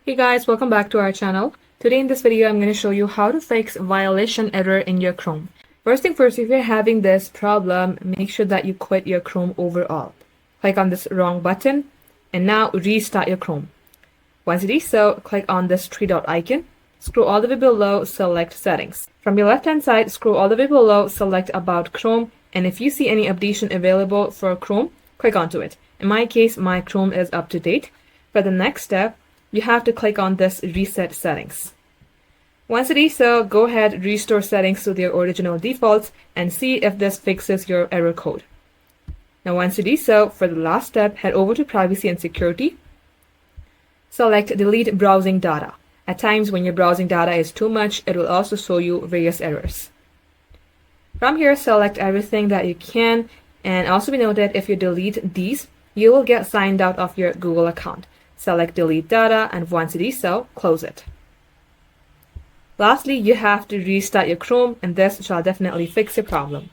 Hey guys, welcome back to our channel. Today in this video, I'm going to show you how to fix violation error in your Chrome. First thing first, if you're having this problem, make sure that you quit your Chrome overall. Click on this wrong button and now restart your Chrome. Once you do so, click on this three dot icon. Scroll all the way below, select settings. From your left hand side, scroll all the way below, select about Chrome, and if you see any updation available for Chrome, click onto it. In my case, my Chrome is up to date. For the next step, you have to click on this reset settings. Once you do so, go ahead, restore settings to their original defaults and see if this fixes your error code. Now once you do so, for the last step, head over to privacy and security. Select delete browsing data. At times when your browsing data is too much, it will also show you various errors. From here, select everything that you can, and also be noted if you delete these, you will get signed out of your Google account. Select delete data, and once you do so, close it. Lastly, you have to restart your Chrome, and this shall definitely fix your problem.